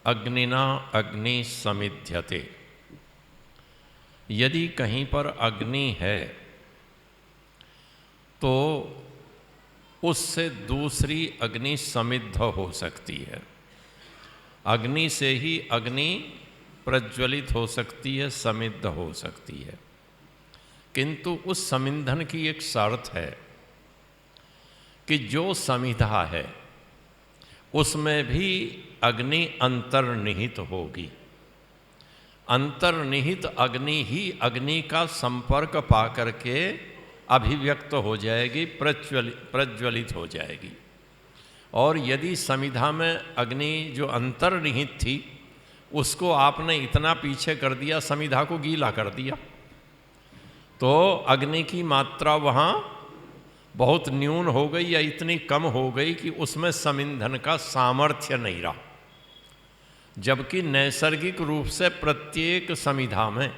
अग्निना अग्नि समिध्यते। यदि कहीं पर अग्नि है तो उससे दूसरी अग्नि समिद्ध हो सकती है। अग्नि से ही अग्नि प्रज्वलित हो सकती है, समिद्ध हो सकती है। किंतु उस समिंधन की एक शर्त है कि जो समिधा है उसमें भी अग्नि अंतर्निहित होगी। अंतर्निहित अग्नि ही अग्नि का संपर्क पाकर के अभिव्यक्त हो जाएगी, प्रज्वलित हो जाएगी। और यदि समिधा में अग्नि जो अंतर्निहित थी उसको आपने इतना पीछे कर दिया, समिधा को गीला कर दिया, तो अग्नि की मात्रा वहाँ बहुत न्यून हो गई या इतनी कम हो गई कि उसमें समिंधन का सामर्थ्य नहीं रहा। जबकि नैसर्गिक रूप से प्रत्येक समिधा में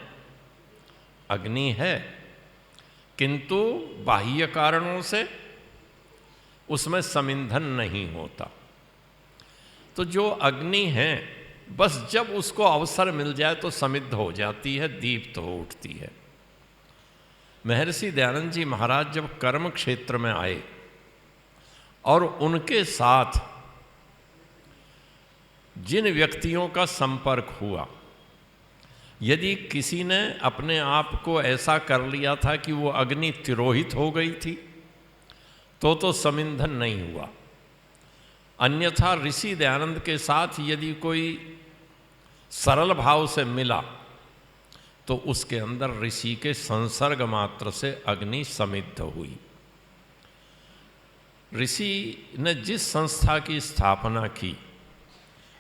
अग्नि है, किंतु बाह्य कारणों से उसमें समिंधन नहीं होता। तो जो अग्नि है बस जब उसको अवसर मिल जाए तो समिद्ध हो जाती है, दीप्त हो उठती है। महर्षि दयानंद जी महाराज जब कर्म क्षेत्र में आए और उनके साथ जिन व्यक्तियों का संपर्क हुआ, यदि किसी ने अपने आप को ऐसा कर लिया था कि वो अग्नि तिरोहित हो गई थी तो समिंधन नहीं हुआ। अन्यथा ऋषि दयानंद के साथ यदि कोई सरल भाव से मिला तो उसके अंदर ऋषि के संसर्ग मात्र से अग्नि समिद्ध हुई। ऋषि ने जिस संस्था की स्थापना की,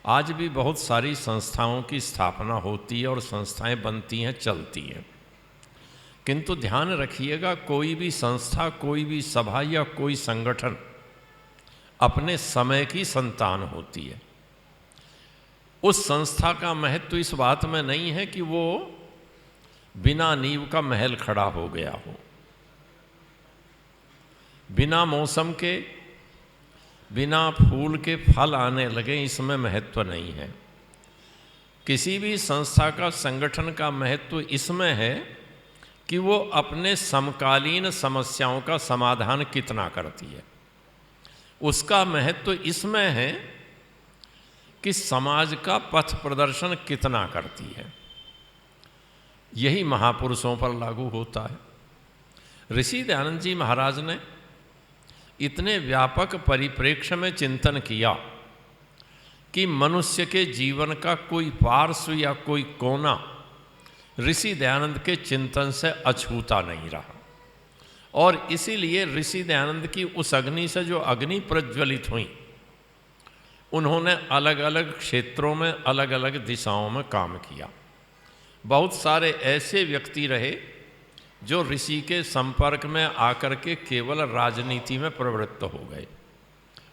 आज भी बहुत सारी संस्थाओं की स्थापना होती है और संस्थाएं बनती हैं, चलती हैं, किंतु ध्यान रखिएगा कोई भी संस्था, कोई भी सभा या कोई संगठन अपने समय की संतान होती है। उस संस्था का महत्व इस बात में नहीं है कि वो बिना नींव का महल खड़ा हो गया हो, बिना मौसम के, बिना फूल के फल आने लगे, इसमें महत्व नहीं है। किसी भी संस्था का, संगठन का महत्व इसमें है कि वो अपने समकालीन समस्याओं का समाधान कितना करती है। उसका महत्व इसमें है कि समाज का पथ प्रदर्शन कितना करती है। यही महापुरुषों पर लागू होता है। ऋषि दयानंद जी महाराज ने इतने व्यापक परिप्रेक्ष्य में चिंतन किया कि मनुष्य के जीवन का कोई पार्श्व या कोई कोना ऋषि दयानंद के चिंतन से अछूता नहीं रहा। और इसीलिए ऋषि दयानंद की उस अग्नि से जो अग्नि प्रज्वलित हुई, उन्होंने अलग अलग क्षेत्रों में, अलग अलग दिशाओं में काम किया। बहुत सारे ऐसे व्यक्ति रहे जो ऋषि के संपर्क में आकर के केवल राजनीति में प्रवृत्त हो गए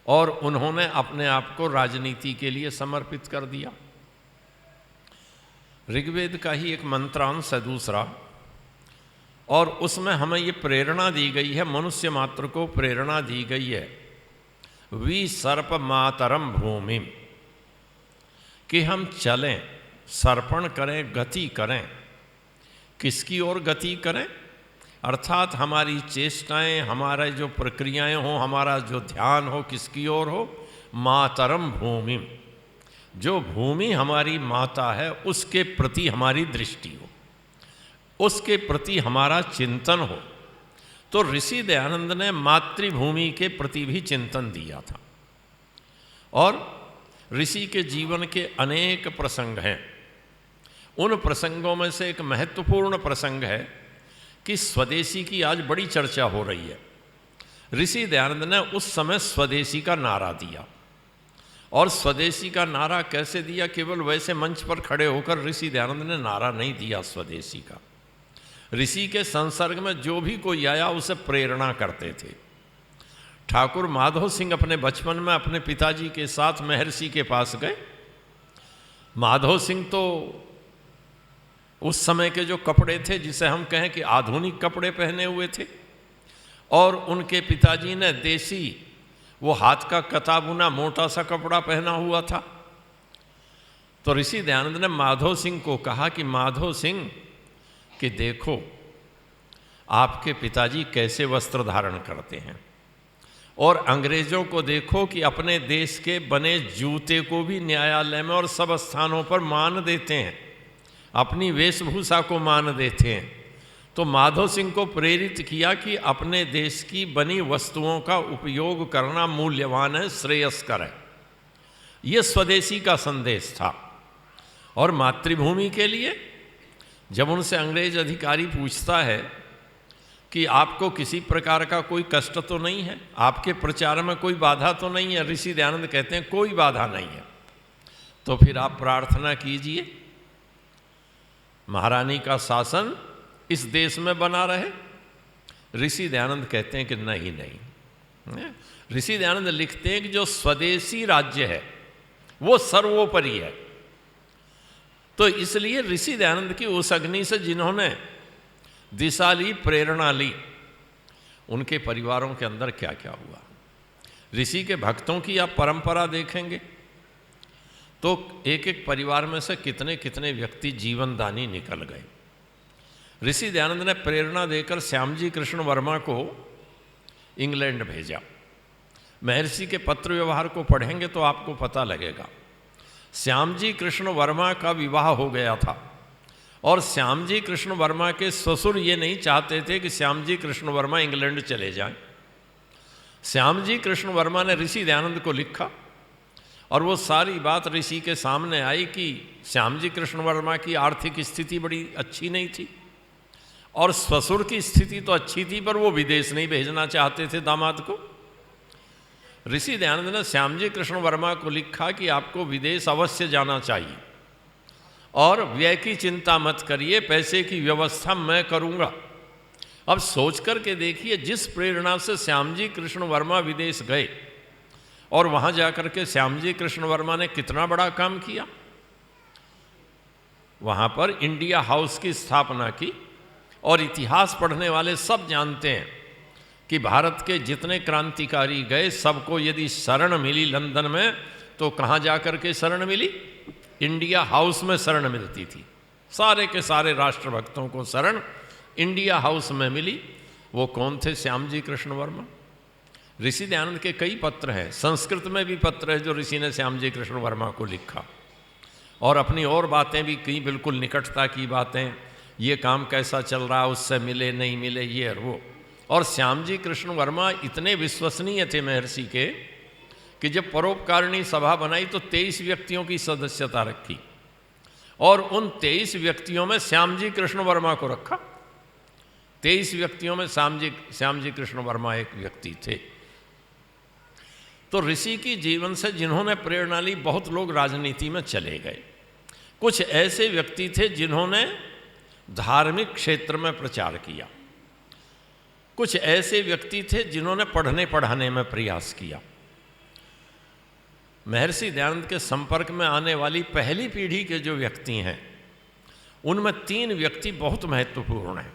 और उन्होंने अपने आप को राजनीति के लिए समर्पित कर दिया। ऋग्वेद का ही एक मंत्रांश है दूसरा, और उसमें हमें ये प्रेरणा दी गई है, मनुष्य मात्र को प्रेरणा दी गई है, वी सर्प मातरम भूमिम, कि हम चलें, सर्पण करें, गति करें। किसकी ओर गति करें? अर्थात हमारी चेष्टाएं, हमारे जो प्रक्रियाएं हो, हमारा जो ध्यान हो, किसकी ओर हो? मातरम भूमिम, जो भूमि हमारी माता है उसके प्रति हमारी दृष्टि हो, उसके प्रति हमारा चिंतन हो। तो ऋषि दयानंद ने मातृभूमि के प्रति भी चिंतन दिया था। और ऋषि के जीवन के अनेक प्रसंग हैं। उन प्रसंगों में से एक महत्वपूर्ण प्रसंग है कि स्वदेशी की आज बड़ी चर्चा हो रही है। ऋषि दयानंद ने उस समय स्वदेशी का नारा दिया। और स्वदेशी का नारा कैसे दिया? केवल वैसे मंच पर खड़े होकर ऋषि दयानंद ने नारा नहीं दिया स्वदेशी का। ऋषि के संसर्ग में जो भी कोई आया उसे प्रेरणा करते थे। ठाकुर माधव सिंह अपने बचपन में अपने पिताजी के साथ महर्षि के पास गए। माधव सिंह तो उस समय के जो कपड़े थे, जिसे हम कहें कि आधुनिक कपड़े पहने हुए थे, और उनके पिताजी ने देसी वो हाथ का कता बुना मोटा सा कपड़ा पहना हुआ था। तो ऋषि दयानंद ने माधो सिंह को कहा कि माधो सिंह कि देखो आपके पिताजी कैसे वस्त्र धारण करते हैं, और अंग्रेजों को देखो कि अपने देश के बने जूते को भी न्यायालय में और सब स्थानों पर मान देते हैं, अपनी वेशभूषा को मान देते हैं। तो माधो सिंह को प्रेरित किया कि अपने देश की बनी वस्तुओं का उपयोग करना मूल्यवान है, श्रेयस्कर है। ये स्वदेशी का संदेश था। और मातृभूमि के लिए जब उनसे अंग्रेज अधिकारी पूछता है कि आपको किसी प्रकार का कोई कष्ट तो नहीं है, आपके प्रचार में कोई बाधा तो नहीं है, ऋषि दयानंद कहते हैं कोई बाधा नहीं है। तो फिर आप प्रार्थना कीजिए महारानी का शासन इस देश में बना रहे। ऋषि दयानंद कहते हैं कि नहीं नहीं। ऋषि दयानंद लिखते हैं कि जो स्वदेशी राज्य है वो सर्वोपरि है। तो इसलिए ऋषि दयानंद की उस अग्नि से जिन्होंने दिशा ली, प्रेरणा ली, उनके परिवारों के अंदर क्या क्या हुआ। ऋषि के भक्तों की आप परंपरा देखेंगे तो एक एक परिवार में से कितने कितने व्यक्ति जीवनदानी निकल गए। ऋषि दयानंद ने प्रेरणा देकर श्यामजी कृष्ण वर्मा को इंग्लैंड भेजा। महर्षि के पत्र व्यवहार को पढ़ेंगे तो आपको पता लगेगा। श्यामजी कृष्ण वर्मा का विवाह हो गया था और श्यामजी कृष्ण वर्मा के ससुर ये नहीं चाहते थे कि श्यामजी कृष्ण वर्मा इंग्लैंड चले जाएं। श्यामजी कृष्ण वर्मा ने ऋषि दयानंद को लिखा और वो सारी बात ऋषि के सामने आई कि श्यामजी कृष्ण वर्मा की आर्थिक स्थिति बड़ी अच्छी नहीं थी और ससुर की स्थिति तो अच्छी थी, पर वो विदेश नहीं भेजना चाहते थे दामाद को। ऋषि दयानंद ने श्यामजी कृष्ण वर्मा को लिखा कि आपको विदेश अवश्य जाना चाहिए और व्यय की चिंता मत करिए, पैसे की व्यवस्था मैं करूँगा। अब सोच कर के देखिए, जिस प्रेरणा से श्यामजी कृष्ण वर्मा विदेश गए और वहाँ जाकर के श्यामजी कृष्ण वर्मा ने कितना बड़ा काम किया। वहाँ पर इंडिया हाउस की स्थापना की और इतिहास पढ़ने वाले सब जानते हैं कि भारत के जितने क्रांतिकारी गए सबको यदि शरण मिली लंदन में तो कहाँ जाकर के शरण मिली? इंडिया हाउस में शरण मिलती थी। सारे के सारे राष्ट्रभक्तों को शरण इंडिया हाउस में मिली। वो कौन थे? श्यामजी कृष्ण वर्मा। ऋषि दयानंद के कई पत्र हैं, संस्कृत में भी पत्र है जो ऋषि ने श्यामजी कृष्ण वर्मा को लिखा, और अपनी और बातें भी कई बिल्कुल निकटता की बातें, ये काम कैसा चल रहा है, उससे मिले नहीं मिले, ये और वो। और श्यामजी कृष्ण वर्मा इतने विश्वसनीय थे महर्षि के कि जब परोपकारिणी सभा बनाई तो 23 व्यक्तियों की सदस्यता रखी और उन 23 व्यक्तियों में श्यामजी कृष्ण वर्मा को रखा। 23 व्यक्तियों में श्यामजी कृष्ण वर्मा एक व्यक्ति थे। तो ऋषि की जीवन से जिन्होंने प्रेरणा ली, बहुत लोग राजनीति में चले गए। कुछ ऐसे व्यक्ति थे जिन्होंने धार्मिक क्षेत्र में प्रचार किया। कुछ ऐसे व्यक्ति थे जिन्होंने पढ़ने पढ़ाने में प्रयास किया। महर्षि दयानंद के संपर्क में आने वाली पहली पीढ़ी के जो व्यक्ति हैं उनमें 3 व्यक्ति बहुत महत्वपूर्ण हैं,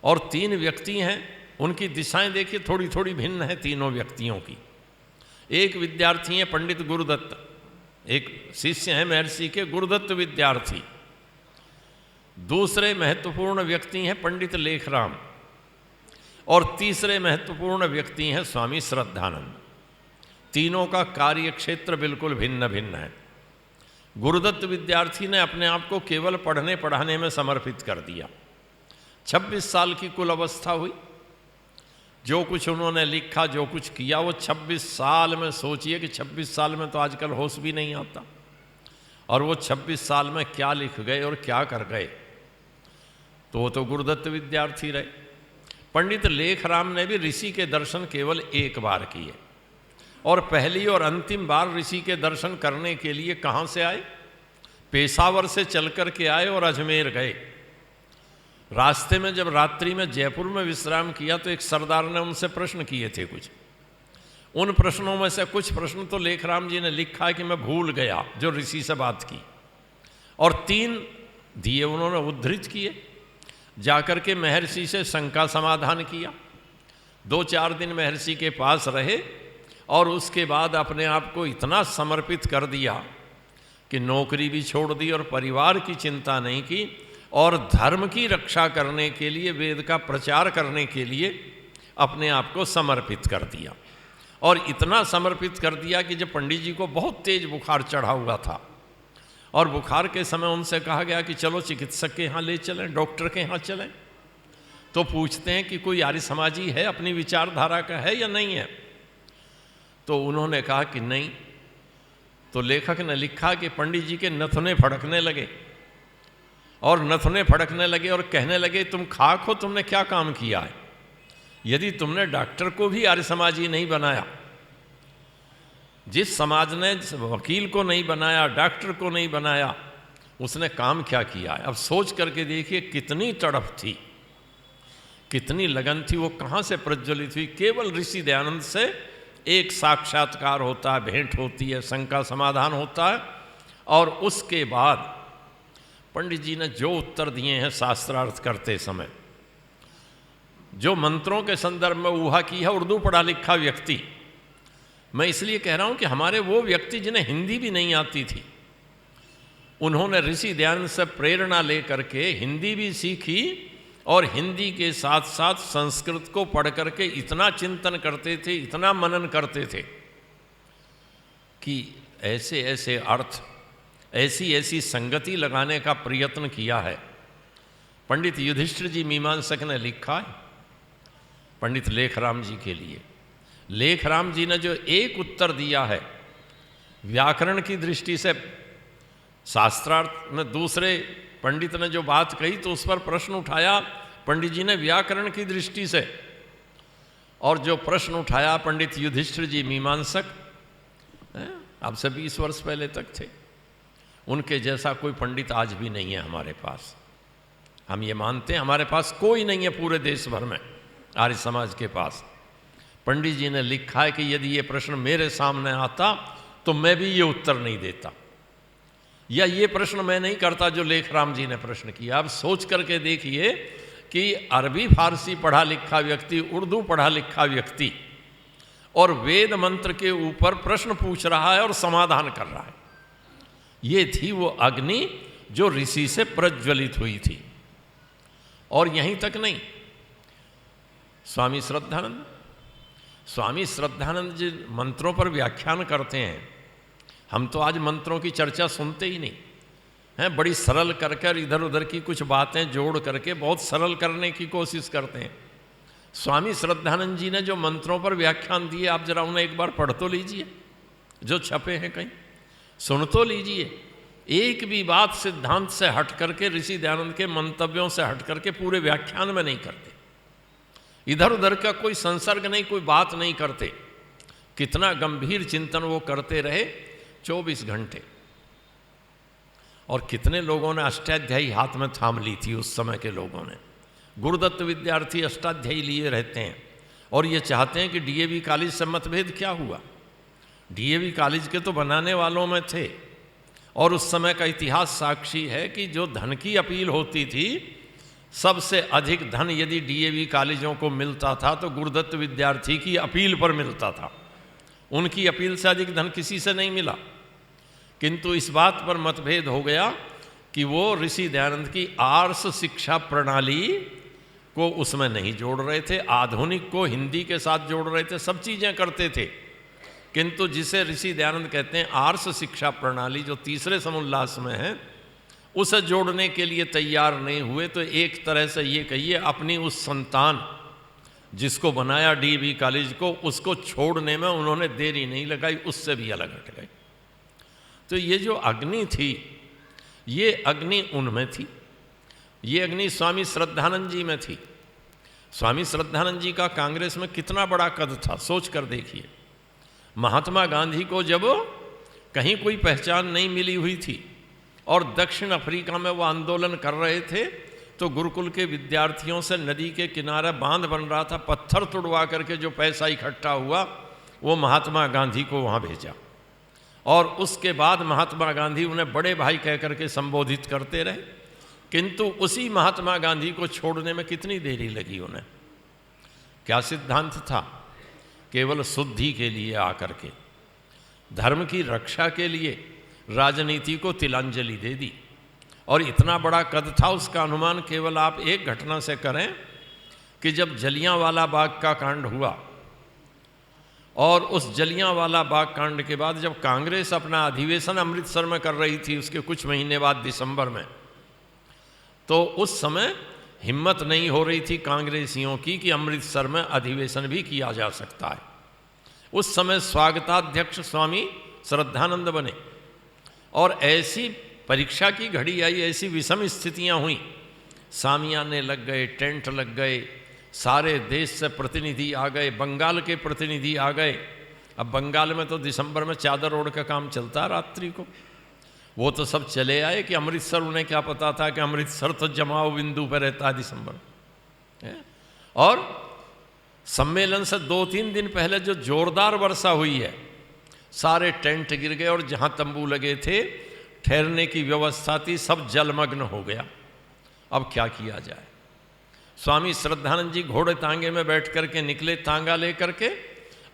और 3 व्यक्ति हैं, उनकी दिशाएं देखिए थोड़ी थोड़ी भिन्न है तीनों व्यक्तियों की। एक विद्यार्थी हैं पंडित गुरुदत्त, एक शिष्य हैं महर्षि के गुरुदत्त विद्यार्थी। दूसरे महत्वपूर्ण व्यक्ति हैं पंडित लेखराम, और तीसरे महत्वपूर्ण व्यक्ति हैं स्वामी श्रद्धानंद। तीनों का कार्य क्षेत्र बिल्कुल भिन्न भिन्न है। गुरुदत्त विद्यार्थी ने अपने आप को केवल पढ़ने पढ़ाने में समर्पित कर दिया। 26 साल की कुल अवस्था हुई। जो कुछ उन्होंने लिखा, जो कुछ किया, वो 26 साल में, सोचिए कि 26 साल में तो आजकल होश भी नहीं आता, और वो 26 साल में क्या लिख गए और क्या कर गए। तो वो तो गुरुदत्त विद्यार्थी रहे। पंडित लेखराम ने भी ऋषि के दर्शन केवल एक बार किए, और पहली और अंतिम बार ऋषि के दर्शन करने के लिए कहाँ से आए? पेशावर से चल कर के आए और अजमेर गए। रास्ते में जब रात्रि में जयपुर में विश्राम किया तो एक सरदार ने उनसे प्रश्न किए थे कुछ। उन प्रश्नों में से कुछ प्रश्न तो लेखराम जी ने लिखा कि मैं भूल गया जो ऋषि से बात की, और 3 दिए उन्होंने उद्धृत किए। जाकर के महर्षि से शंका समाधान किया। 2-4 दिन महर्षि के पास रहे और उसके बाद अपने आप को इतना समर्पित कर दिया कि नौकरी भी छोड़ दी और परिवार की चिंता नहीं की और धर्म की रक्षा करने के लिए, वेद का प्रचार करने के लिए अपने आप को समर्पित कर दिया। और इतना समर्पित कर दिया कि जब पंडित जी को बहुत तेज बुखार चढ़ा हुआ था और बुखार के समय उनसे कहा गया कि चलो चिकित्सक के यहाँ ले चलें, डॉक्टर के यहाँ चलें, तो पूछते हैं कि कोई आर्य समाजी है, अपनी विचारधारा का है या नहीं है? तो उन्होंने कहा कि नहीं। तो लेखक ने लिखा कि पंडित जी के नथुने फड़कने लगे और नथुने फड़कने लगे और कहने लगे, तुम खाक हो, तुमने क्या काम किया है? यदि तुमने डॉक्टर को भी आर्य समाजी नहीं बनाया, जिस समाज ने वकील को नहीं बनाया, डॉक्टर को नहीं बनाया, उसने काम क्या किया है? अब सोच करके देखिए कितनी तड़प थी, कितनी लगन थी, वो कहाँ से प्रज्वलित हुई? केवल ऋषि दयानंद से एक साक्षात्कार होता है, भेंट होती है, शंका समाधान होता है, और उसके बाद पंडित जी ने जो उत्तर दिए हैं शास्त्रार्थ करते समय, जो मंत्रों के संदर्भ में ऊहा की है उर्दू पढ़ा लिखा व्यक्ति, मैं इसलिए कह रहा हूं कि हमारे वो व्यक्ति जिन्हें हिंदी भी नहीं आती थी, उन्होंने ऋषि दयानंद से प्रेरणा लेकर के हिंदी भी सीखी और हिंदी के साथ साथ संस्कृत को पढ़ करके इतना चिंतन करते थे, इतना मनन करते थे कि ऐसे ऐसे अर्थ, ऐसी ऐसी संगति लगाने का प्रयत्न किया है। पंडित युधिष्ठिर जी मीमांसक ने लिखा है पंडित लेखराम जी के लिए। लेखराम जी ने जो एक उत्तर दिया है व्याकरण की दृष्टि से, शास्त्रार्थ में दूसरे पंडित ने जो बात कही तो उस पर प्रश्न उठाया पंडित जी ने व्याकरण की दृष्टि से, और जो प्रश्न उठाया पंडित युधिष्ठिर जी मीमांसक, अब से 20 वर्ष पहले तक थे, उनके जैसा कोई पंडित आज भी नहीं है हमारे पास। हम ये मानते हैं हमारे पास कोई नहीं है पूरे देश भर में आर्य समाज के पास। पंडित जी ने लिखा है कि यदि ये प्रश्न मेरे सामने आता तो मैं भी ये उत्तर नहीं देता, या ये प्रश्न मैं नहीं करता जो लेखराम जी ने प्रश्न किया। अब सोच करके देखिए कि अरबी फारसी पढ़ा लिखा व्यक्ति, उर्दू पढ़ा लिखा व्यक्ति, और वेद मंत्र के ऊपर प्रश्न पूछ रहा है और समाधान कर रहा है। ये थी वो अग्नि जो ऋषि से प्रज्वलित हुई थी। और यहीं तक नहीं, स्वामी श्रद्धानंद जी मंत्रों पर व्याख्यान करते हैं। हम तो आज मंत्रों की चर्चा सुनते ही नहीं हैं, बड़ी सरल कर कर इधर उधर की कुछ बातें जोड़ करके बहुत सरल करने की कोशिश करते हैं। स्वामी श्रद्धानंद जी ने जो मंत्रों पर व्याख्यान दिए, आप जरा उन्हें एक बार पढ़ तो लीजिए, जो छपे हैं कहीं, सुन तो लीजिए। एक भी बात सिद्धांत से हट करके, ऋषि दयानंद के मंतव्यों से हट करके पूरे व्याख्यान में नहीं करते, इधर उधर का कोई संसर्ग नहीं, कोई बात नहीं करते। कितना गंभीर चिंतन वो करते रहे 24 घंटे। और कितने लोगों ने अष्टाध्यायी हाथ में थाम ली थी उस समय के लोगों ने। गुरुदत्त विद्यार्थी अष्टाध्यायी लिए रहते हैं और ये चाहते हैं कि डीएवी कॉलेज से मतभेद क्या हुआ। डीएवी कॉलेज के तो बनाने वालों में थे, और उस समय का इतिहास साक्षी है कि जो धन की अपील होती थी, सबसे अधिक धन यदि डीएवी कॉलेजों को मिलता था तो गुरुदत्त विद्यार्थी की अपील पर मिलता था। उनकी अपील से अधिक धन किसी से नहीं मिला। किंतु इस बात पर मतभेद हो गया कि वो ऋषि दयानंद की आर्ष शिक्षा प्रणाली को उसमें नहीं जोड़ रहे थे, आधुनिक को हिंदी के साथ जोड़ रहे थे, सब चीज़ें करते थे। किंतु जिसे ऋषि दयानंद कहते हैं आर्ष शिक्षा प्रणाली, जो तीसरे समुल्लास में है, उसे जोड़ने के लिए तैयार नहीं हुए। तो एक तरह से ये कहिए अपनी उस संतान जिसको बनाया डीएवी कॉलेज को, उसको छोड़ने में उन्होंने देरी नहीं लगाई, उससे भी अलग हट गए। तो ये जो अग्नि थी, ये अग्नि उनमें थी, ये अग्नि स्वामी श्रद्धानंद जी में थी। स्वामी श्रद्धानंद जी का कांग्रेस में कितना बड़ा कद था, सोच कर देखिए। महात्मा गांधी को जब कहीं कोई पहचान नहीं मिली हुई थी और दक्षिण अफ्रीका में वो आंदोलन कर रहे थे, तो गुरुकुल के विद्यार्थियों से नदी के किनारे बांध बन रहा था, पत्थर तुड़वा करके जो पैसा इकट्ठा हुआ वो महात्मा गांधी को वहाँ भेजा, और उसके बाद महात्मा गांधी उन्हें बड़े भाई कह करके संबोधित करते रहे। किंतु उसी महात्मा गांधी को छोड़ने में कितनी देरी लगी उन्हें। क्या सिद्धांत था? केवल शुद्धि के लिए आकर के, धर्म की रक्षा के लिए, राजनीति को तिलांजलि दे दी। और इतना बड़ा कद था, उसका अनुमान केवल आप एक घटना से करें कि जब जलियांवाला बाग का कांड हुआ और उस जलियांवाला बाग कांड के बाद जब कांग्रेस अपना अधिवेशन अमृतसर में कर रही थी, उसके कुछ महीने बाद दिसंबर में, तो उस समय हिम्मत नहीं हो रही थी कांग्रेसियों की कि अमृतसर में अधिवेशन भी किया जा सकता है। उस समय स्वागताध्यक्ष स्वामी श्रद्धानंद बने और ऐसी परीक्षा की घड़ी आई, ऐसी विषम स्थितियां हुई, सामियाने लग गए, टेंट लग गए, सारे देश से प्रतिनिधि आ गए, बंगाल के प्रतिनिधि आ गए। अब बंगाल में तो दिसंबर में चादर ओढ़ का काम चलता है रात्रि को, वो तो सब चले आए कि अमृतसर, उन्हें क्या पता था कि अमृतसर तो जमाव बिंदु पर रहता है दिसंबर में। और सम्मेलन से 2-3 दिन पहले जो जोरदार वर्षा हुई है, सारे टेंट गिर गए और जहाँ तंबू लगे थे, ठहरने की व्यवस्था थी, सब जलमग्न हो गया। अब क्या किया जाए? स्वामी श्रद्धानंद जी घोड़े तांगे में बैठ करके निकले, तांगा ले करके,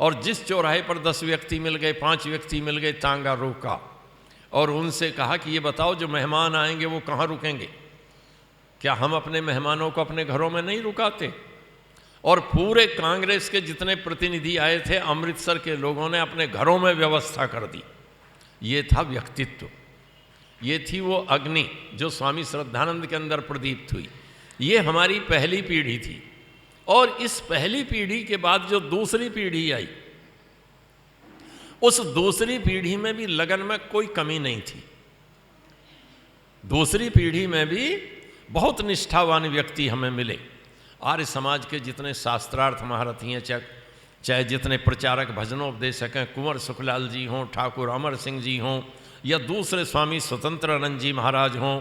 और जिस चौराहे पर 10 व्यक्ति मिल गए, 5 व्यक्ति मिल गए, तांगा रोका और उनसे कहा कि ये बताओ जो मेहमान आएंगे वो कहाँ रुकेंगे? क्या हम अपने मेहमानों को अपने घरों में नहीं रुकाते? और पूरे कांग्रेस के जितने प्रतिनिधि आए थे, अमृतसर के लोगों ने अपने घरों में व्यवस्था कर दी। ये था व्यक्तित्व, ये थी वो अग्नि जो स्वामी श्रद्धानंद के अंदर प्रदीप्त हुई। ये हमारी पहली पीढ़ी थी। और इस पहली पीढ़ी के बाद जो दूसरी पीढ़ी आई, उस दूसरी पीढ़ी में भी लगन में कोई कमी नहीं थी। दूसरी पीढ़ी में भी बहुत निष्ठावान व्यक्ति हमें मिले। आर्य समाज के जितने शास्त्रार्थ महारथी हैं, चाहे जितने प्रचारक भजनोपदेशक हैं, कुंवर सुखलाल जी हों, ठाकुर अमर सिंह जी हों, या दूसरे स्वामी स्वतंत्रानंद जी महाराज हों,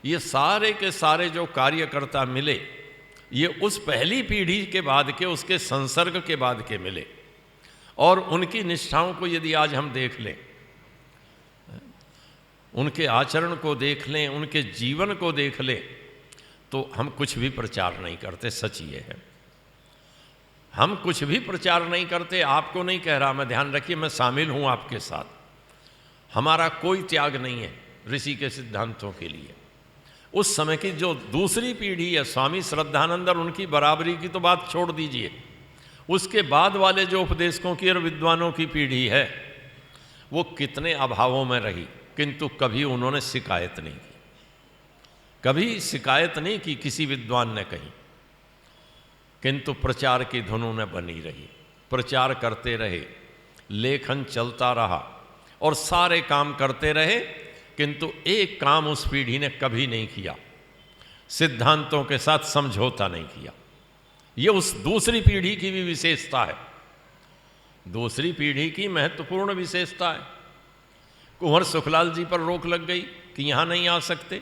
ये सारे के सारे जो कार्यकर्ता मिले, ये उस पहली पीढ़ी के बाद के, उसके संसर्ग के बाद के मिले। और उनकी निष्ठाओं को यदि आज हम देख लें, उनके आचरण को देख लें, उनके जीवन को देख लें, तो हम कुछ भी प्रचार नहीं करते। सच ये है, हम कुछ भी प्रचार नहीं करते। आपको नहीं कह रहा मैं, ध्यान रखिए, मैं शामिल हूँ आपके साथ। हमारा कोई त्याग नहीं है ऋषि के सिद्धांतों के लिए। उस समय की जो दूसरी पीढ़ी है, स्वामी श्रद्धानंद और उनकी बराबरी की तो बात छोड़ दीजिए, उसके बाद वाले जो उपदेशकों की और विद्वानों की पीढ़ी है, वो कितने अभावों में रही, किंतु कभी उन्होंने शिकायत नहीं की। कभी शिकायत नहीं की किसी विद्वान ने कही, किंतु प्रचार की धुन उन्हें बनी रही, प्रचार करते रहे, लेखन चलता रहा और सारे काम करते रहे। किंतु एक काम उस पीढ़ी ने कभी नहीं किया, सिद्धांतों के साथ समझौता नहीं किया। ये उस दूसरी पीढ़ी की भी विशेषता है, दूसरी पीढ़ी की महत्वपूर्ण विशेषता है। कुंवर सुखलाल जी पर रोक लग गई कि यहाँ नहीं आ सकते,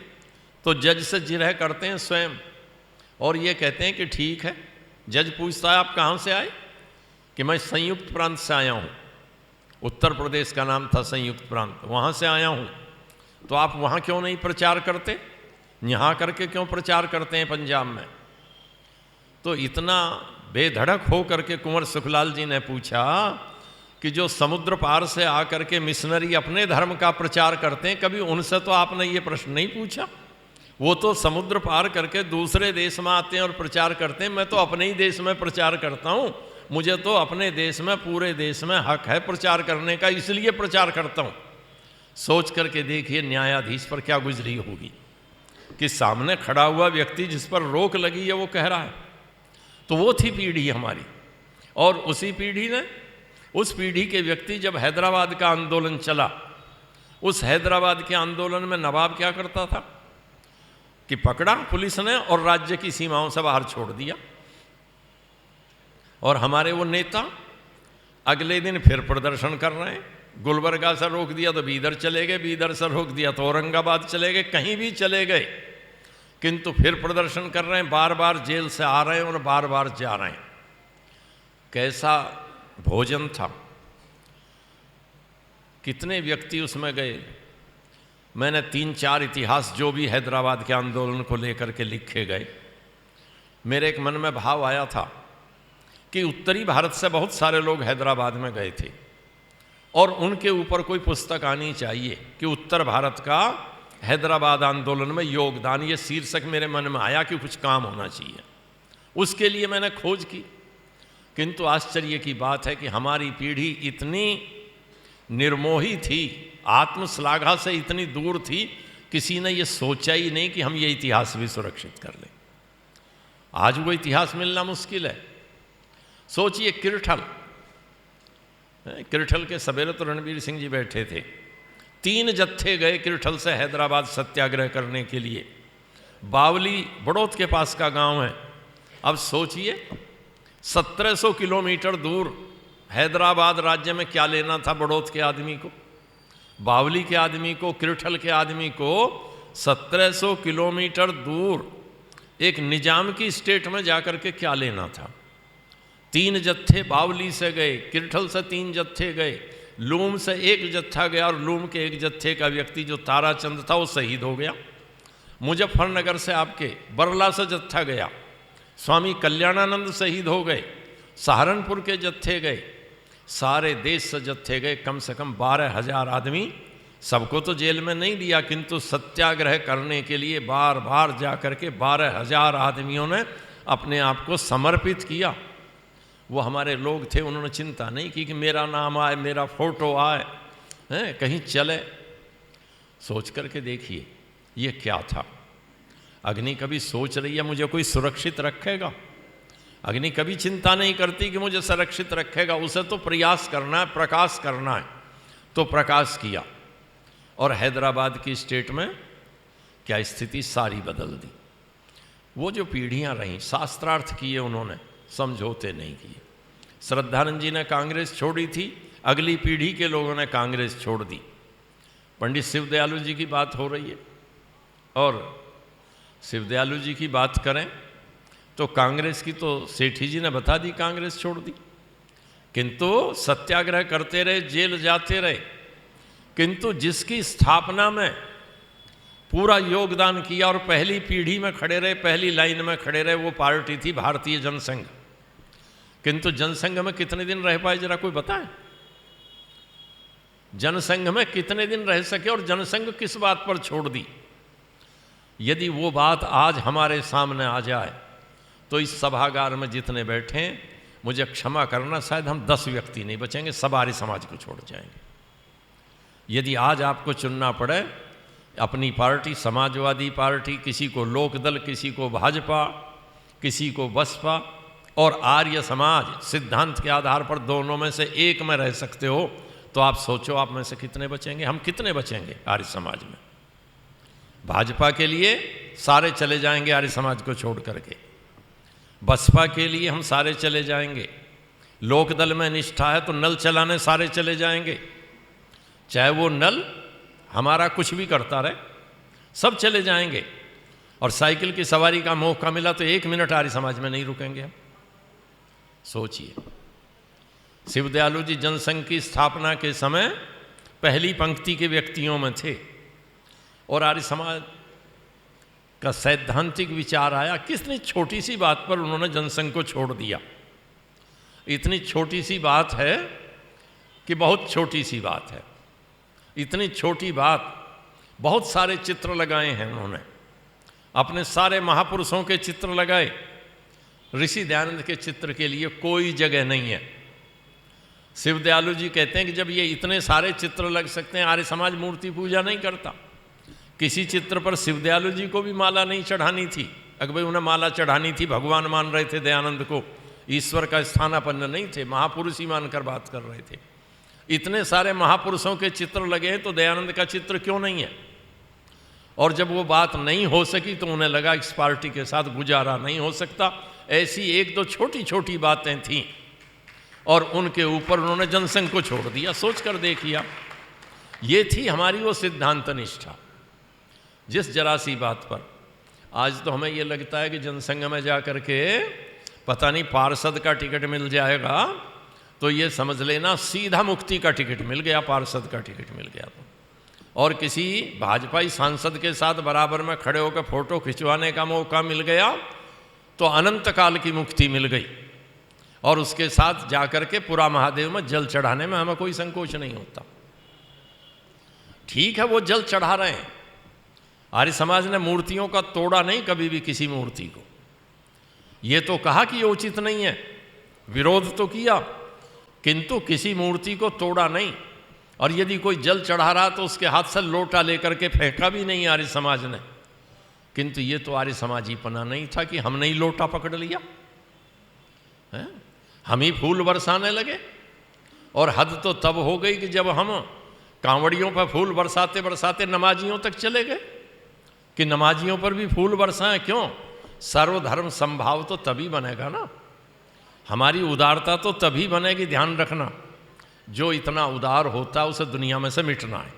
तो जज से जिरह करते हैं स्वयं और ये कहते हैं कि ठीक है। जज पूछता है आप कहाँ से आए? कि मैं संयुक्त प्रांत से आया हूँ, उत्तर प्रदेश का नाम था संयुक्त प्रांत, वहाँ से आया हूँ। तो आप वहाँ क्यों नहीं प्रचार करते, यहाँ करके क्यों प्रचार करते हैं पंजाब में? तो इतना बेधड़क हो करके कुंवर सुखलाल जी ने पूछा कि जो समुद्र पार से आकर के मिशनरी अपने धर्म का प्रचार करते हैं, कभी उनसे तो आपने ये प्रश्न नहीं पूछा? वो तो समुद्र पार करके दूसरे देश में आते हैं और प्रचार करते हैं, मैं तो अपने ही देश में प्रचार करता हूँ, मुझे तो अपने देश में, पूरे देश में हक है प्रचार करने का, इसलिए प्रचार करता हूँ। सोच करके देखिए न्यायाधीश पर क्या गुजरी होगी कि सामने खड़ा हुआ व्यक्ति जिस पर रोक लगी है वो कह रहा है। तो वो थी पीढ़ी हमारी। और उसी पीढ़ी ने, उस पीढ़ी के व्यक्ति, जब हैदराबाद का आंदोलन चला, उस हैदराबाद के आंदोलन में नवाब क्या करता था कि पकड़ा पुलिस ने और राज्य की सीमाओं से बाहर छोड़ दिया। और हमारे वो नेता अगले दिन फिर प्रदर्शन कर रहे हैं। गुलबर्गा से रोक दिया तो बीदर चले गए, बीदर से रोक दिया तो औरंगाबाद चले गए, कहीं भी चले गए, किंतु फिर प्रदर्शन कर रहे हैं, बार बार जेल से आ रहे हैं और बार बार जा रहे हैं। कैसा भोजन था, कितने व्यक्ति उसमें गए। मैंने 3-4 इतिहास जो भी हैदराबाद के आंदोलन को लेकर के लिखे गए, मेरे एक मन में भाव आया था कि उत्तरी भारत से बहुत सारे लोग हैदराबाद में गए थे और उनके ऊपर कोई पुस्तक आनी चाहिए कि उत्तर भारत का हैदराबाद आंदोलन में योगदान, ये शीर्षक मेरे मन में आया कि कुछ काम होना चाहिए। उसके लिए मैंने खोज की, किंतु आश्चर्य की बात है कि हमारी पीढ़ी इतनी निर्मोही थी, आत्मश्लाघा से इतनी दूर थी, किसी ने ये सोचा ही नहीं कि हम ये इतिहास भी सुरक्षित कर लें। आज वो इतिहास मिलना मुश्किल है। सोचिए किरठल के सवेरे तो रणबीर सिंह जी बैठे थे, 3 जत्थे गए किरठल से हैदराबाद सत्याग्रह करने के लिए। बावली बड़ौत के पास का गांव है। अब सोचिए 1700 किलोमीटर दूर हैदराबाद राज्य में क्या लेना था बड़ौत के आदमी को, बावली के आदमी को, किरठल के आदमी को 1700 किलोमीटर दूर एक निजाम की स्टेट में जाकर के क्या लेना था। 3 जत्थे बावली से गए, किरठल से 3 जत्थे गए, लूम से 1 जत्था गया और लूम के 1 जत्थे का व्यक्ति जो ताराचंद था वो शहीद हो गया। मुजफ्फरनगर से आपके बरला से जत्था गया, स्वामी कल्याणानंद शहीद हो गए। सहारनपुर के जत्थे गए, सारे देश से जत्थे गए, कम से कम 12,000 आदमी। सबको तो जेल में नहीं दिया, किंतु सत्याग्रह करने के लिए बार बार जा कर के 12,000 आदमियों ने अपने आप को समर्पित किया। वो हमारे लोग थे, उन्होंने चिंता नहीं की कि मेरा नाम आए, मेरा फोटो आए, हैं कहीं चले। सोच करके देखिए ये क्या था। अग्नि कभी सोच रही है मुझे कोई सुरक्षित रखेगा? अग्नि कभी चिंता नहीं करती कि मुझे सुरक्षित रखेगा, उसे तो प्रयास करना है, प्रकाश करना है। तो प्रकाश किया और हैदराबाद की स्टेट में क्या स्थिति सारी बदल दी। वो जो पीढ़ियां रहीं, शास्त्रार्थ किए उन्होंने, समझौते नहीं किए। श्रद्धानंद जी ने कांग्रेस छोड़ी थी, अगली पीढ़ी के लोगों ने कांग्रेस छोड़ दी। पंडित शिवदयालु जी की बात हो रही है, और शिवदयालु जी की बात करें तो कांग्रेस की तो सेठी जी ने बता दी, कांग्रेस छोड़ दी, किंतु सत्याग्रह करते रहे, जेल जाते रहे। किंतु जिसकी स्थापना में पूरा योगदान किया और पहली पीढ़ी में खड़े रहे, पहली लाइन में खड़े रहे, वो पार्टी थी भारतीय जनसंघ। किंतु जनसंघ में कितने दिन रह पाए जरा कोई बताए? जनसंघ में कितने दिन रह सके और जनसंघ किस बात पर छोड़ दी? यदि वो बात आज हमारे सामने आ जाए तो इस सभागार में जितने बैठे हैं, मुझे क्षमा करना, शायद हम 10 व्यक्ति नहीं बचेंगे, सब आर्य समाज को छोड़ जाएंगे। यदि आज आपको चुनना पड़े अपनी पार्टी, समाजवादी पार्टी, किसी को लोकदल, किसी को भाजपा, किसी को बसपा, और आर्य समाज सिद्धांत के आधार पर दोनों में से एक में रह सकते हो, तो आप सोचो आप में से कितने बचेंगे? हम कितने बचेंगे आर्य समाज में? भाजपा के लिए सारे चले जाएंगे आर्य समाज को छोड़ करके, बसपा के लिए हम सारे चले जाएंगे, लोकदल में निष्ठा है तो नल चलाने सारे चले जाएंगे, चाहे वो नल हमारा कुछ भी करता रहे, सब चले जाएंगे। और साइकिल की सवारी का मौका मिला तो 1 मिनट आर्य समाज में नहीं रुकेंगे हम। सोचिए, शिवदयालु जी जनसंघ की स्थापना के समय पहली पंक्ति के व्यक्तियों में थे, और आर्य समाज का सैद्धांतिक विचार आया। कितनी छोटी सी बात पर उन्होंने जनसंघ को छोड़ दिया। इतनी छोटी सी बात है कि बहुत छोटी सी बात है। इतनी छोटी बात, बहुत सारे चित्र लगाए हैं उन्होंने, अपने सारे महापुरुषों के चित्र लगाए। ऋषि दयानंद के चित्र के लिए कोई जगह नहीं है। शिवदयालु जी कहते हैं कि जब ये इतने सारे चित्र लग सकते हैं, आर्य समाज मूर्ति पूजा नहीं करता। किसी चित्र पर शिवदयालु जी को भी माला नहीं चढ़ानी थी। अगर भाई उन्हें माला चढ़ानी थी, भगवान मान रहे थे दयानंद को, ईश्वर का स्थानापन्न नहीं थे, महापुरुष ही मानकर बात कर रहे थे। इतने सारे महापुरुषों के चित्र लगे हैं तो दयानंद का चित्र क्यों नहीं है? और जब वो बात नहीं हो सकी तो उन्हें लगा इस पार्टी के साथ गुजारा नहीं हो सकता। ऐसी 1-2 छोटी छोटी बातें थीं और उनके ऊपर उन्होंने जनसंघ को छोड़ दिया। सोच कर देखिए, ये थी हमारी वो सिद्धांत निष्ठा। जिस जरा सी बात पर आज तो हमें ये लगता है कि जनसंघ में जा कर के पता नहीं पार्षद का टिकट मिल जाएगा तो ये समझ लेना सीधा मुक्ति का टिकट मिल गया, पार्षद का टिकट मिल गया। तो और किसी भाजपाई सांसद के साथ बराबर में खड़े होकर फोटो खिंचवाने का मौका मिल गया तो अनंत काल की मुक्ति मिल गई। और उसके साथ जाकर के पूरा महादेव में जल चढ़ाने में हमें कोई संकोच नहीं होता। ठीक है, वो जल चढ़ा रहे हैं। आर्य समाज ने मूर्तियों का तोड़ा नहीं कभी भी किसी मूर्ति को। ये तो कहा कि ये उचित नहीं है, विरोध तो किया, किंतु किसी मूर्ति को तोड़ा नहीं। और यदि कोई जल चढ़ा रहा तो उसके हाथ से लोटा लेकर के फेंका भी नहीं आर्य समाज ने। किंतु ये तो आर्य समाजीपना नहीं था कि हमने ही लोटा पकड़ लिया है? हम ही फूल बरसाने लगे। और हद तो तब हो गई कि जब हम कांवड़ियों पर फूल बरसाते बरसाते नमाजियों तक चले गए कि नमाजियों पर भी फूल बरसाएं। क्यों? सर्वधर्म संभाव तो तभी बनेगा ना, हमारी उदारता तो तभी बनेगी। ध्यान रखना, जो इतना उदार होता है उसे दुनिया में से मिटना है,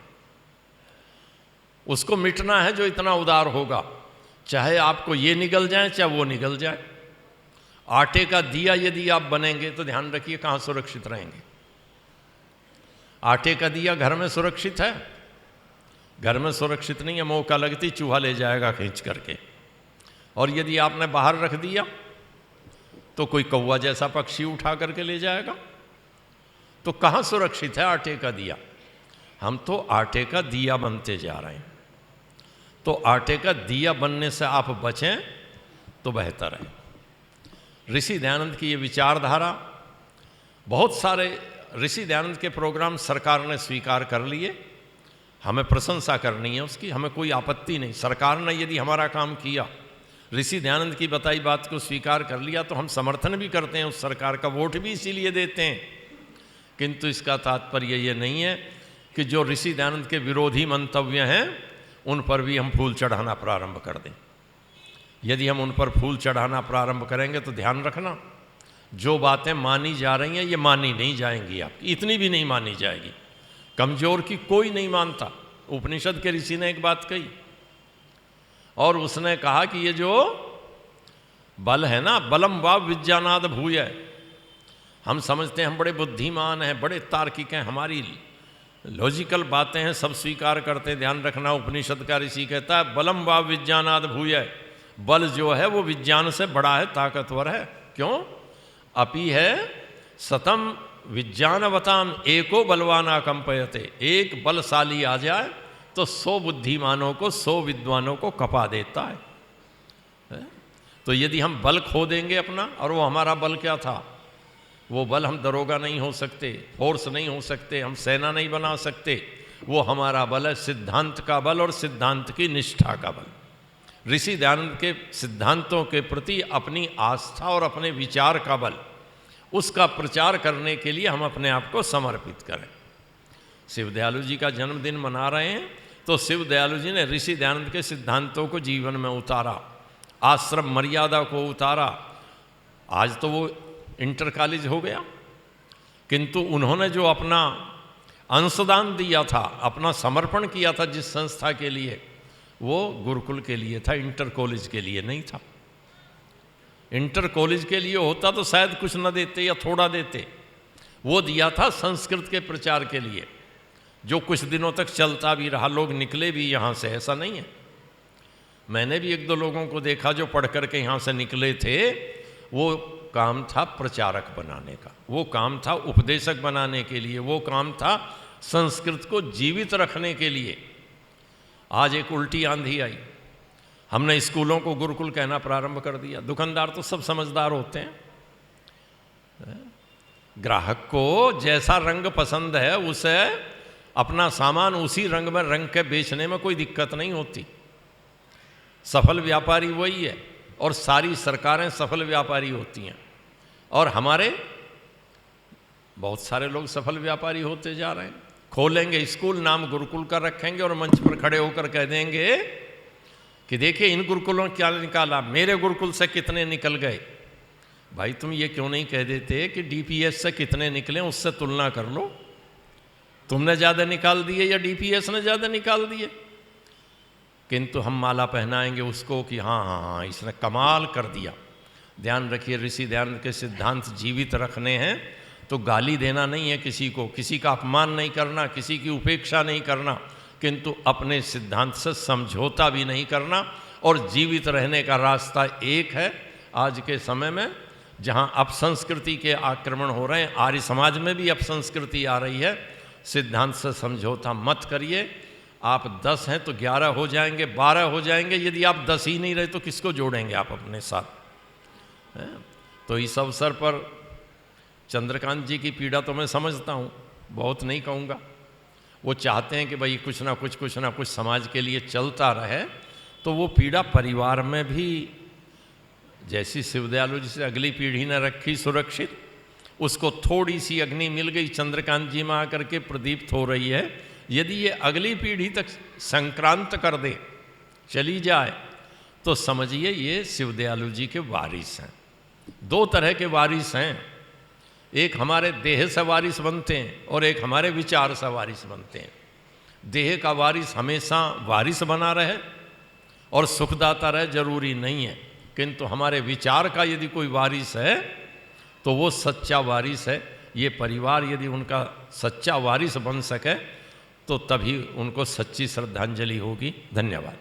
उसको मिटना है जो इतना उदार होगा। चाहे आपको ये निगल जाए चाहे वो निगल जाए। आटे का दिया यदि आप बनेंगे तो ध्यान रखिए कहाँ सुरक्षित रहेंगे। आटे का दिया घर में सुरक्षित है? घर में सुरक्षित नहीं है, मौका लगती चूहा ले जाएगा खींच करके। और यदि आपने बाहर रख दिया तो कोई कौवा जैसा पक्षी उठा करके ले जाएगा। तो कहाँ सुरक्षित है आटे का दिया? हम तो आटे का दिया बनते जा रहे हैं। तो आटे का दिया बनने से आप बचें तो बेहतर है। ऋषि दयानंद की ये विचारधारा, बहुत सारे ऋषि दयानंद के प्रोग्राम सरकार ने स्वीकार कर लिए, हमें प्रशंसा करनी है उसकी, हमें कोई आपत्ति नहीं। सरकार ने यदि हमारा काम किया, ऋषि दयानंद की बताई बात को स्वीकार कर लिया, तो हम समर्थन भी करते हैं उस सरकार का, वोट भी इसीलिए देते हैं। किंतु इसका तात्पर्य ये नहीं है कि जो ऋषि दयानंद के विरोधी मंतव्य हैं उन पर भी हम फूल चढ़ाना प्रारंभ कर दें। यदि हम उन पर फूल चढ़ाना प्रारंभ करेंगे तो ध्यान रखना, जो बातें मानी जा रही हैं ये मानी नहीं जाएंगी, आपकी इतनी भी नहीं मानी जाएगी। कमजोर की कोई नहीं मानता। उपनिषद के ऋषि ने एक बात कही और उसने कहा कि ये जो बल है ना, बलम वा विज्ञानाद भूय, हम समझते हैं हम बड़े बुद्धिमान हैं, बड़े तार्किक हैं, हमारी लॉजिकल बातें हैं, सब स्वीकार करते हैं। ध्यान रखना, उपनिषद का ऋषि कहता है बलम वा विज्ञानाद भूय, बल जो है वो विज्ञान से बड़ा है, ताकतवर है। क्यों? अपि है सतम विज्ञानवताम एको बलवाना कंपयते, एक बलशाली आ जाए तो 100 बुद्धिमानों को, 100 विद्वानों को कपा देता है। तो यदि हम बल खो देंगे अपना, और वो हमारा बल क्या था? वो बल हम दरोगा नहीं हो सकते, फोर्स नहीं हो सकते, हम सेना नहीं बना सकते। वो हमारा बल है सिद्धांत का बल और सिद्धांत की निष्ठा का बल। ऋषि दयानंद के सिद्धांतों के प्रति अपनी आस्था और अपने विचार का बल, उसका प्रचार करने के लिए हम अपने आप को समर्पित करें। शिव दयालु जी का जन्मदिन मना रहे हैं, तो शिव दयालु जी ने ऋषि दयानंद के सिद्धांतों को जीवन में उतारा, आश्रम मर्यादा को उतारा। आज तो वो इंटर कॉलेज हो गया, किंतु उन्होंने जो अपना अंशदान दिया था, अपना समर्पण किया था जिस संस्था के लिए, वो गुरुकुल के लिए था, इंटर कॉलेज के लिए नहीं था। इंटर कॉलेज के लिए होता तो शायद कुछ न देते या थोड़ा देते। वो दिया था संस्कृत के प्रचार के लिए, जो कुछ दिनों तक चलता भी रहा, लोग निकले भी यहाँ से, ऐसा नहीं है। मैंने भी 1-2 लोगों को देखा जो पढ़ करके यहाँ से निकले थे। वो काम था प्रचारक बनाने का, वो काम था उपदेशक बनाने के लिए, वो काम था संस्कृत को जीवित रखने के लिए। आज एक उल्टी आंधी आई, हमने स्कूलों को गुरुकुल कहना प्रारंभ कर दिया। दुकानदार तो सब समझदार होते हैं, ग्राहक को जैसा रंग पसंद है उसे अपना सामान उसी रंग में रंग के बेचने में कोई दिक्कत नहीं होती। सफल व्यापारी वही है, और सारी सरकारें सफल व्यापारी होती हैं। और हमारे बहुत सारे लोग सफल व्यापारी होते जा रहे हैं। खोलेंगे स्कूल, नाम गुरुकुल का रखेंगे और मंच पर खड़े होकर कह देंगे कि देखिए इन गुरुकुलों क्या निकाला, मेरे गुरुकुल से कितने निकल गए। भाई तुम ये क्यों नहीं कह देते कि डीपीएस से कितने निकले, उससे तुलना कर लो। तुमने ज़्यादा निकाल दिए या डीपीएस ने ज़्यादा निकाल दिए? किंतु हम माला पहनाएंगे उसको कि हाँ हाँ हाँ इसने कमाल कर दिया। ध्यान रखिए, ऋषि दयानंद के सिद्धांत जीवित रखने हैं तो गाली देना नहीं है किसी को, किसी का अपमान नहीं करना, किसी की उपेक्षा नहीं करना, किंतु अपने सिद्धांत से समझौता भी नहीं करना। और जीवित रहने का रास्ता एक है आज के समय में, जहाँ अपसंस्कृति के आक्रमण हो रहे हैं, आर्य समाज में भी अपसंस्कृति आ रही है, सिद्धांत से समझौता मत करिए। आप 10 हैं तो 11 हो जाएंगे, 12 हो जाएंगे। यदि आप 10 ही नहीं रहे तो किसको जोड़ेंगे आप अपने साथ? तो इस अवसर पर चंद्रकांत जी की पीड़ा तो मैं समझता हूँ, बहुत नहीं कहूँगा। वो चाहते हैं कि भाई कुछ ना कुछ समाज के लिए चलता रहे, तो वो पीड़ा परिवार में भी, जैसी शिवदयालु जी से अगली पीढ़ी ने रखी सुरक्षित, उसको थोड़ी सी अग्नि मिल गई, चंद्रकांत जी में आकर के प्रदीप्त हो रही है। यदि ये अगली पीढ़ी तक संक्रांत कर दे, चली जाए, तो समझिए ये शिवदयालु जी के वारिस हैं। 2 तरह के वारिस हैं, एक हमारे देह से वारिस बनते हैं और एक हमारे विचार से वारिस बनते हैं। देह का वारिस हमेशा वारिस बना रहे और सुखदाता रहे जरूरी नहीं है, किंतु हमारे विचार का यदि कोई वारिस है तो वो सच्चा वारिस है। ये परिवार यदि उनका सच्चा वारिस बन सके तो तभी उनको सच्ची श्रद्धांजलि होगी। धन्यवाद।